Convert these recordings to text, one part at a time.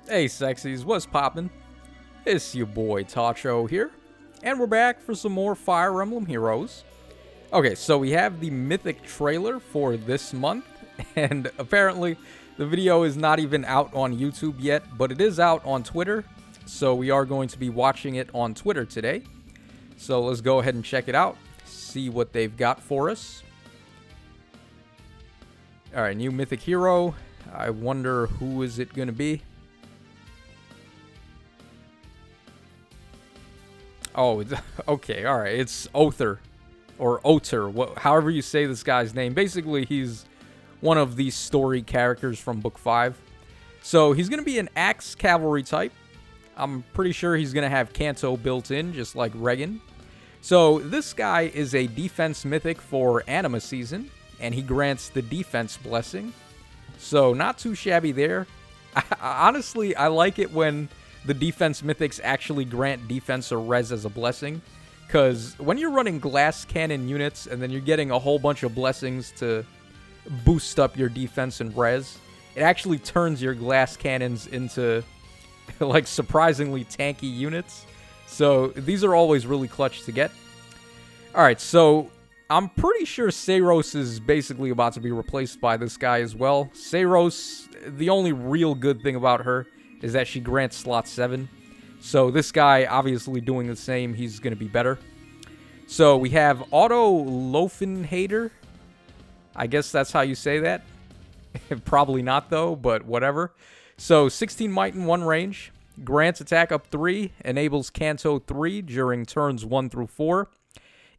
Hey sexies, what's poppin'? It's your boy Tacho here, and we're back for some more Fire Emblem Heroes. Okay, so we have the Mythic trailer for this month, and apparently the video is not even out on YouTube yet, but it is out on Twitter, so we are going to be watching it on Twitter today. So let's go ahead and check it out, see what they've got for us. Alright, new Mythic hero. I wonder who is it going to be. Oh, okay, alright. It's Other, or Oter, however you say this guy's name. Basically, he's one of the story characters from Book 5. So, he's going to be an Axe Cavalry type. I'm pretty sure he's going to have Kanto built in, just like Regan. So, this guy is a defense mythic for Anima Season, and he grants the defense blessing. So, not too shabby there. Honestly, I like it when the defense mythics actually grant defense or res as a blessing, because when you're running glass cannon units and then you're getting a whole bunch of blessings to boost up your defense and res, it actually turns your glass cannons into like surprisingly tanky units. So these are always really clutch to get. Alright, so I'm pretty sure Seiros is basically about to be replaced by this guy as well. Seiros, the only real good thing about her is that she grants slot 7. So this guy, obviously doing the same, he's going to be better. So we have Auto Lofinhater. I guess that's how you say that. Probably not though, but whatever. So 16 might and 1 range. Grants attack up 3. Enables Kanto 3 during turns 1 through 4.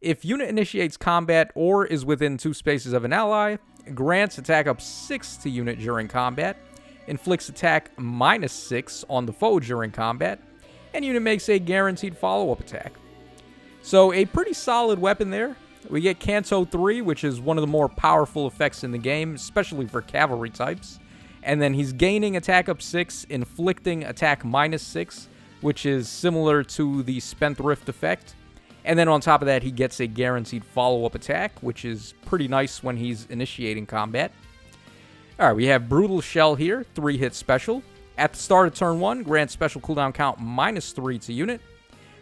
If unit initiates combat or is within 2 spaces of an ally, grants attack up 6 to unit during combat. Inflicts attack -6 on the foe during combat, and unit makes a guaranteed follow-up attack. So a pretty solid weapon there. We get Kanto 3, which is one of the more powerful effects in the game, especially for cavalry types. And then he's gaining attack up 6, inflicting attack -6, which is similar to the Spendthrift effect. And then on top of that, he gets a guaranteed follow-up attack, which is pretty nice when he's initiating combat. Alright, we have Brutal Shell here, 3-hit special. At the start of turn 1, grants special cooldown count -3 to unit.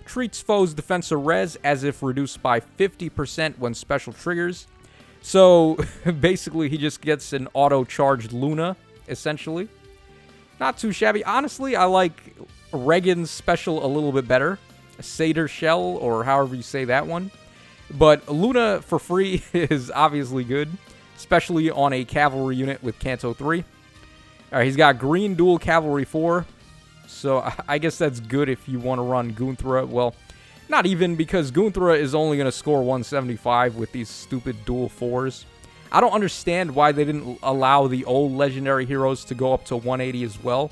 Treats foes' defense or res as if reduced by 50% when special triggers. So, basically, he just gets an auto-charged Luna, essentially. Not too shabby. Honestly, I like Regan's special a little bit better. Satyr Shell, or however you say that one. But Luna for free is obviously good, especially on a cavalry unit with Kanto 3. Alright, he's got green dual cavalry 4. So I guess that's good if you want to run Gunthra. Well, not even, because Gunthra is only going to score 175 with these stupid dual 4s. I don't understand why they didn't allow the old legendary heroes to go up to 180 as well.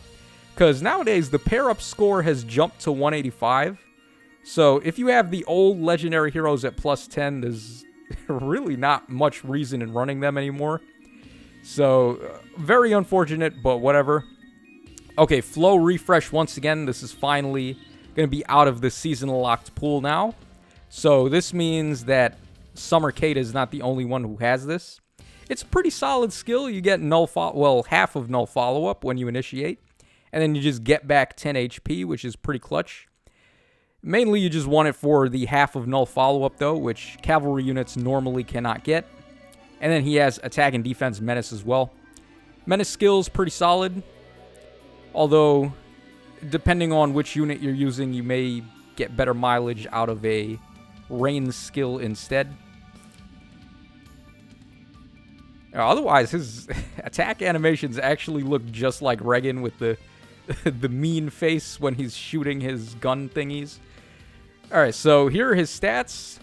Because nowadays the pair-up score has jumped to 185. So if you have the old legendary heroes at +10, there's really not much reason in running them anymore. So, very unfortunate, but whatever. Okay, flow refresh once again. This is finally going to be out of the seasonal locked pool now. So this means that Summer Kate is not the only one who has this. It's a pretty solid skill. You get half of null follow-up when you initiate. And then you just get back 10 HP, which is pretty clutch. Mainly, you just want it for the half of null follow-up, though, which cavalry units normally cannot get. And then he has attack and defense menace as well. Menace skill's pretty solid. Although, depending on which unit you're using, you may get better mileage out of a rain skill instead. Otherwise, his attack animations actually look just like Regan with the mean face when he's shooting his gun thingies. Alright, so here are his stats.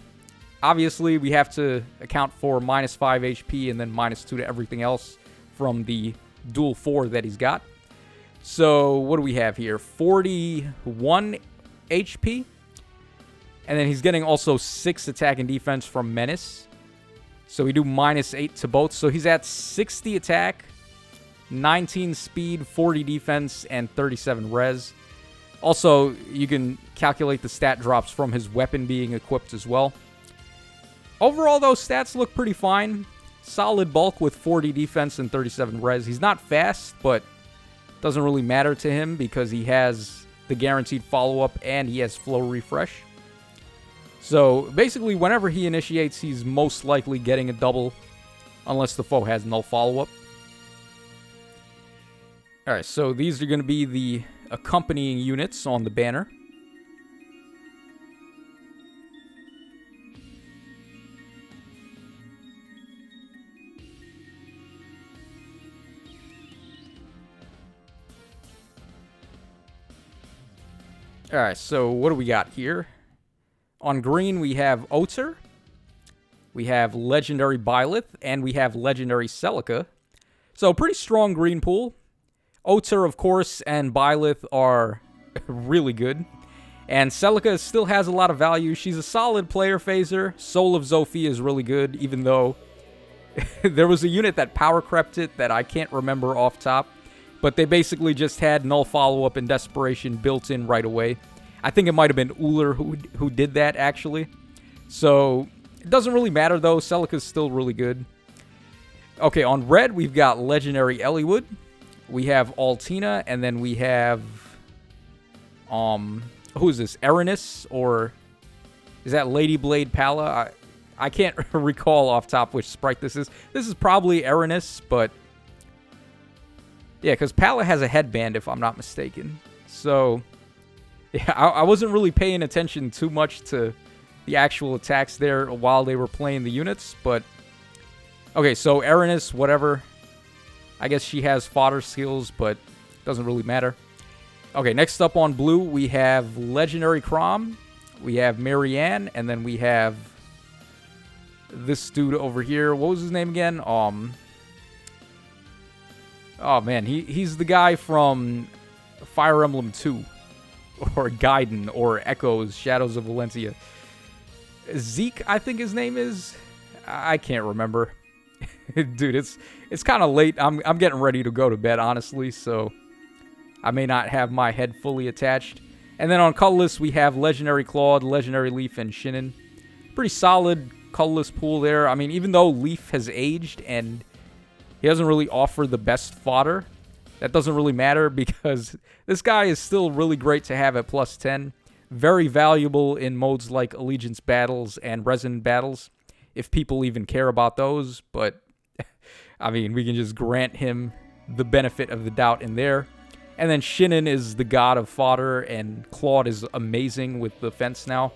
Obviously, we have to account for -5 HP and then -2 to everything else from the dual 4 that he's got. So, what do we have here? 41 HP. And then he's getting also 6 attack and defense from Menace. So we do -8 to both. So he's at 60 attack, 19 speed, 40 defense, and 37 res. Also, you can calculate the stat drops from his weapon being equipped as well. Overall, those stats look pretty fine. Solid bulk with 40 defense and 37 res. He's not fast, but doesn't really matter to him because he has the guaranteed follow-up and he has flow refresh. So basically, whenever he initiates, he's most likely getting a double unless the foe has no follow-up. Alright, so these are going to be the accompanying units on the banner. Alright, so what do we got here? On green, we have Oter, we have Legendary Byleth, and we have Legendary Celica. So, pretty strong green pool. Oter, of course, and Byleth are really good. And Celica still has a lot of value. She's a solid player phaser. Soul of Zofia is really good, even though there was a unit that power crept it that I can't remember off top. But they basically just had null follow-up and desperation built in right away. I think it might have been Uller who did that, actually. So, it doesn't really matter, though. Celica's still really good. Okay, on red, we've got Legendary Eliwood. We have Altina, and then we have... who is this? Erinys, or... is that Lady Blade Pala? I can't recall off top which sprite this is. This is probably Erinys, but... yeah, because Pala has a headband, if I'm not mistaken. So, yeah, I wasn't really paying attention too much to the actual attacks there while they were playing the units, but... okay, so Erinys, whatever. I guess she has fodder skills, but doesn't really matter. Okay, next up on blue, we have Legendary Chrom. We have Marianne, and then we have this dude over here. What was his name again? Oh, man, he's the guy from Fire Emblem 2. Or Gaiden, or Echoes, Shadows of Valencia. Zeke, I think his name is. I can't remember. Dude, it's kind of late. I'm getting ready to go to bed, honestly, so I may not have my head fully attached. And then on colorless, we have Legendary Claude, Legendary Leaf, and Shinnen. Pretty solid colorless pool there. I mean, even though Leaf has aged and he doesn't really offer the best fodder, that doesn't really matter because this guy is still really great to have at plus 10. Very valuable in modes like Allegiance battles and Resonant battles, if people even care about those. But, I mean, we can just grant him the benefit of the doubt in there. And then Shinnen is the god of fodder, and Claude is amazing with the fence now.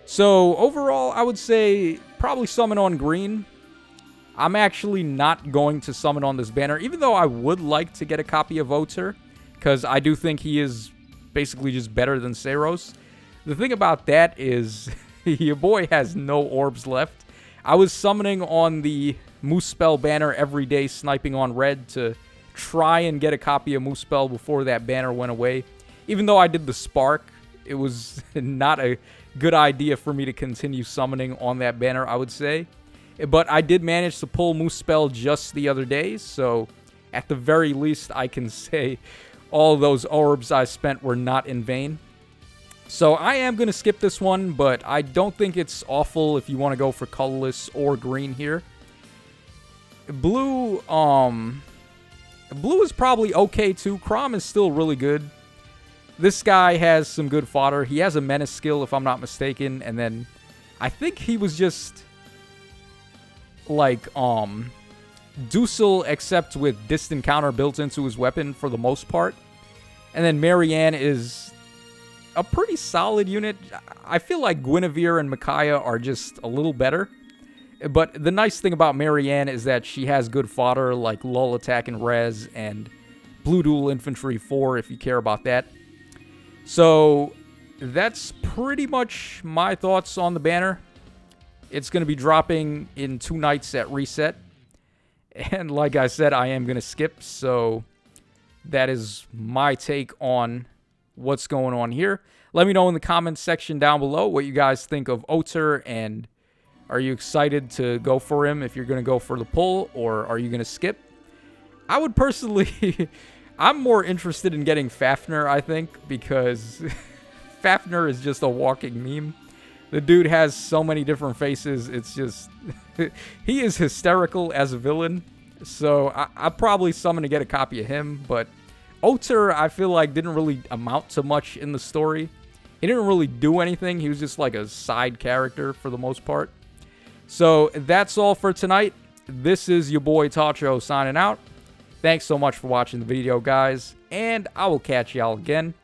So, overall, I would say probably summon on green. I'm actually not going to summon on this banner, even though I would like to get a copy of Oter, because I do think he is basically just better than Seiros. The thing about that is, your boy has no orbs left. I was summoning on the Muspell banner every day, sniping on red to try and get a copy of Muspell before that banner went away. Even though I did the spark, it was not a good idea for me to continue summoning on that banner, I would say. But I did manage to pull Muspell just the other day, so at the very least I can say all those orbs I spent were not in vain. So I am going to skip this one, but I don't think it's awful if you want to go for colorless or green here. Blue is probably okay too. Chrom is still really good. This guy has some good fodder. He has a menace skill, if I'm not mistaken, and then I think he was just like Dusel, except with distant counter built into his weapon for the most part. And then Marianne is a pretty solid unit. I feel like Guinevere and Micaiah are just a little better. But the nice thing about Marianne is that she has good fodder like lull attack and res and blue dual infantry 4 if you care about that. So that's pretty much my thoughts on the banner. It's going to be dropping in 2 nights at reset. And like I said, I am going to skip. So that is my take on what's going on here. Let me know in the comments section down below what you guys think of Oter, and are you excited to go for him if you're going to go for the pull, or are you going to skip? I would personally... I'm more interested in getting Fafnir, I think, because Fafnir is just a walking meme. The dude has so many different faces. It's just... he is hysterical as a villain. So I'll probably summon to get a copy of him. But Oter, I feel like, didn't really amount to much in the story. He didn't really do anything. He was just like a side character for the most part. So that's all for tonight. This is your boy Tacho signing out. Thanks so much for watching the video, guys. And I will catch y'all again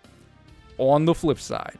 on the flip side.